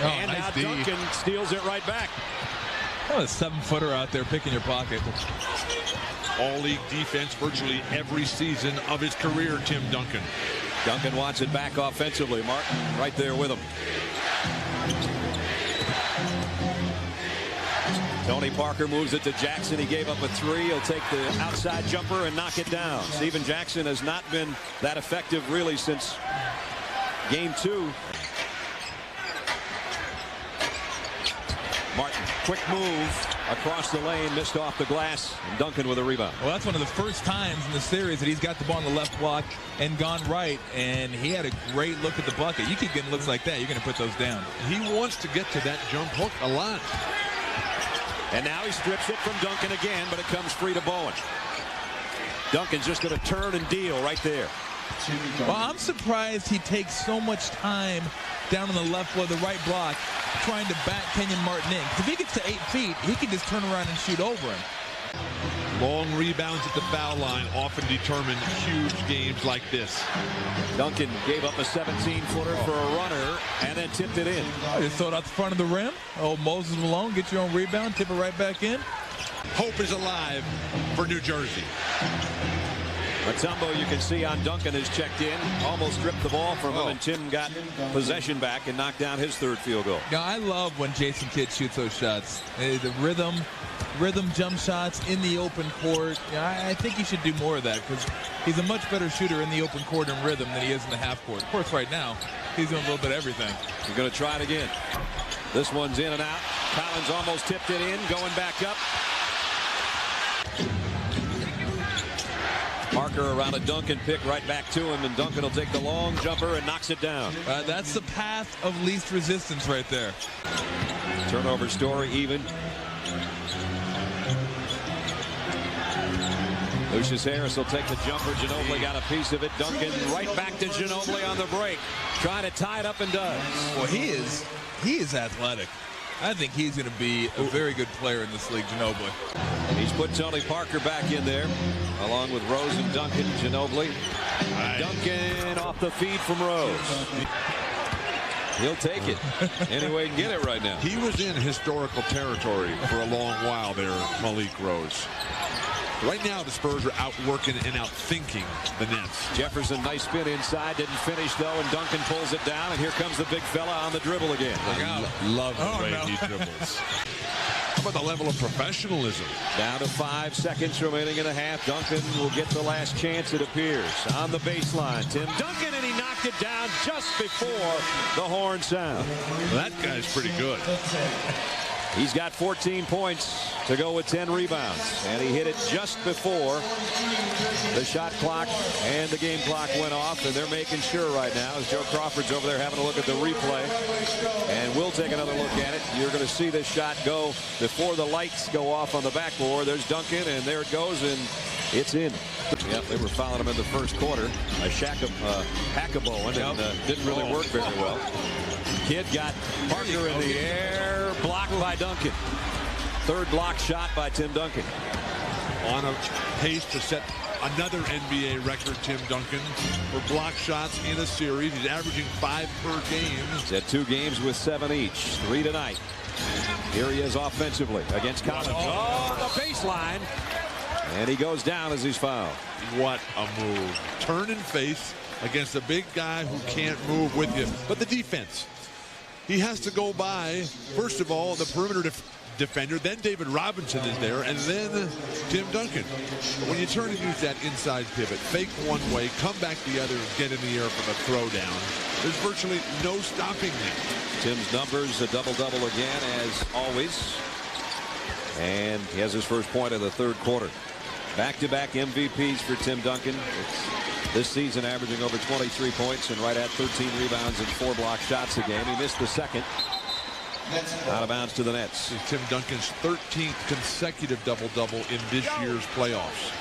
Oh, and nice now D. Duncan steals it right back. Oh, a 7-footer out there picking your pocket. All-league defense virtually every season of his career, Tim Duncan. Duncan wants it back offensively. Martin right there with him. Tony Parker moves it to Jackson. He gave up a 3. He'll take the outside jumper and knock it down. Steven Jackson has not been that effective really since game 2. Martin, quick move across the lane, missed off the glass, and Duncan with a rebound. Well, that's one of the first times in the series that he's got the ball on the left block and gone right, and he had a great look at the bucket. You keep getting looks like that, you're going to put those down. He wants to get to that jump hook a lot. And now he strips it from Duncan again, but it comes free to Bowen. Duncan's just going to turn and deal right there. Well, I'm surprised he takes so much time down on the left or the right block trying to back Kenyon Martin in. If he gets to 8 feet, he can just turn around and shoot over him. Long rebounds at the foul line often determine huge games like this. Duncan gave up a 17-footer for a runner and then tipped it in. Just throw it out the front of the rim. Oh, Moses Malone, get your own rebound, tip it right back in. Hope is alive for New Jersey. Mutombo, you can see on Duncan, has checked in, almost stripped the ball from him, and Tim got possession back and knocked down his 3rd field goal. Now, I love when Jason Kidd shoots those shots. The rhythm jump shots in the open court. I think he should do more of that because he's a much better shooter in the open court and rhythm than he is in the half court. Of course, right now, he's doing a little bit of everything. He's going to try it again. This one's in and out. Collins almost tipped it in, going back up. Parker around a Duncan pick right back to him, and Duncan will take the long jumper and knocks it down. That's the path of least resistance right there. Turnover story even. Lucius Harris will take the jumper. Ginobili got a piece of it. Duncan right back to Ginobili on the break. Trying to tie it up and does. Well, he is athletic. I think he's going to be a very good player in this league, Ginobili. He's put Tony Parker back in there, along with Rose and Duncan. Ginobili. Duncan off the feed from Rose. He'll take it any way he can get it right now. He was in historical territory for a long while there, Malik Rose. Right now, the Spurs are outworking and outthinking the Nets. Jefferson, nice spin inside, didn't finish though, and Duncan pulls it down, and here comes the big fella on the dribble again. Love the way he dribbles. How about the level of professionalism? Down to 5 seconds remaining in a half. Duncan will get the last chance, it appears. On the baseline, Tim Duncan, and he knocked it down just before the horn sound. Well, that guy's pretty good. He's got 14 points to go with 10 rebounds, and he hit it just before the shot clock and the game clock went off, and they're making sure right now as Joe Crawford's over there having a look at the replay, and we'll take another look at it. You're going to see this shot go before the lights go off on the backboard. There's Duncan, and there it goes, and it's in. Yep, they were fouling him in the first quarter. A hack-a-bowing, and didn't really work very well. Kidd got Parker in the air, blocked by Duncan. 3rd block shot by Tim Duncan. On a pace to set another NBA record, Tim Duncan, for block shots in a series. He's averaging 5 per game. He's had 2 games with 7 each, 3 tonight. Here he is offensively against Collins. Oh, the baseline. And he goes down as he's fouled. What a move. Turn and face against a big guy who can't move with you. But the defense. He has to go by, first of all, the perimeter defender, then David Robinson is there, and then Tim Duncan. But when you turn and use that inside pivot, fake one way, come back the other, and get in the air for the throwdown, there's virtually no stopping that. Tim's numbers, a double-double again, as always. And he has his first point of the 3rd quarter. Back-to-back MVPs for Tim Duncan. This season averaging over 23 points and right at 13 rebounds and 4 block shots a game. He missed the second. Out of bounds to the Nets. This is Tim Duncan's 13th consecutive double-double in this year's playoffs.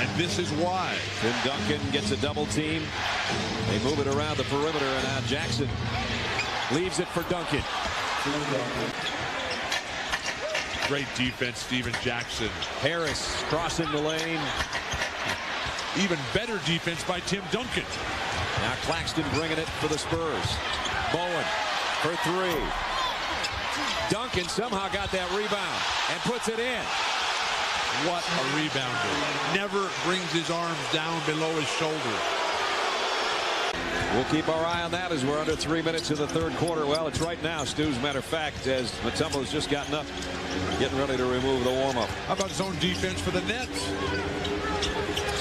And this is why. Tim Duncan gets a double team. They move it around the perimeter, and now Jackson leaves it for Duncan. Great defense, Steven Jackson. Harris crossing the lane. Even better defense by Tim Duncan. Now Claxton bringing it for the Spurs. Bowen for three. Duncan somehow got that rebound and puts it in. What a rebounder. Never brings his arms down below his shoulder. We'll keep our eye on that as we're under 3 minutes in the third quarter. Well, it's right now, Stu, as a matter of fact, as Mutombo's just gotten up, getting ready to remove the warm-up. How about zone defense for the Nets?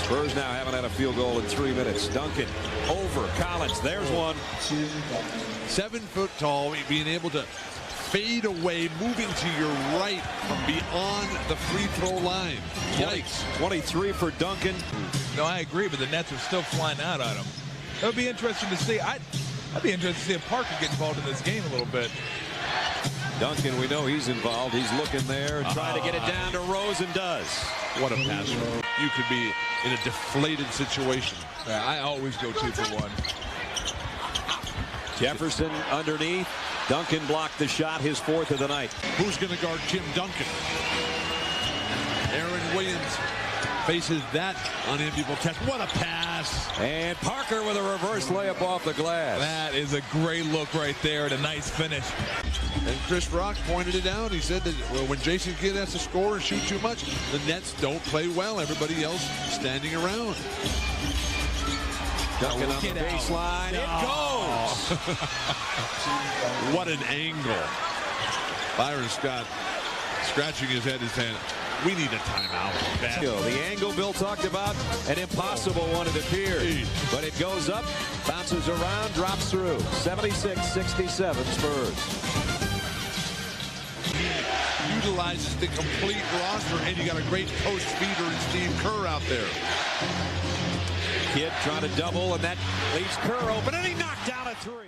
Spurs now haven't had a field goal in 3 minutes. Duncan over Collins. There's one. 7 foot tall, being able to fade away, moving to your right from beyond the free throw line. Yikes. 23 for Duncan. No, I agree, but the Nets are still flying out on him. That would be interesting to see. I'd be interested to see if Parker get involved in this game a little bit. Duncan, we know he's involved. He's looking there, trying to get it down to Rose, and does. What a pass. You could be in a deflated situation. Yeah, I always go 2 for 1. Jefferson underneath. Duncan blocked the shot, his 4th of the night. Who's going to guard Tim Duncan? Aaron Williams faces that unenviable test. What a pass. And Parker with a reverse layup off the glass. That is a great look right there and a nice finish. And Chris Rock pointed it out. He said that when Jason Kidd has to score and shoot too much, the Nets don't play well. Everybody else standing around. Duncan on the baseline. It goes. What an angle. Byron Scott scratching his head is saying, we need a timeout. Bad. The angle Bill talked about, an impossible one it appeared. But it goes up, bounces around, drops through. 76-67 Spurs. He utilizes the complete roster, and you got a great post feeder in Steve Kerr out there. Kidd trying to double, and that leaves Kerr open, and he knocked down a 3.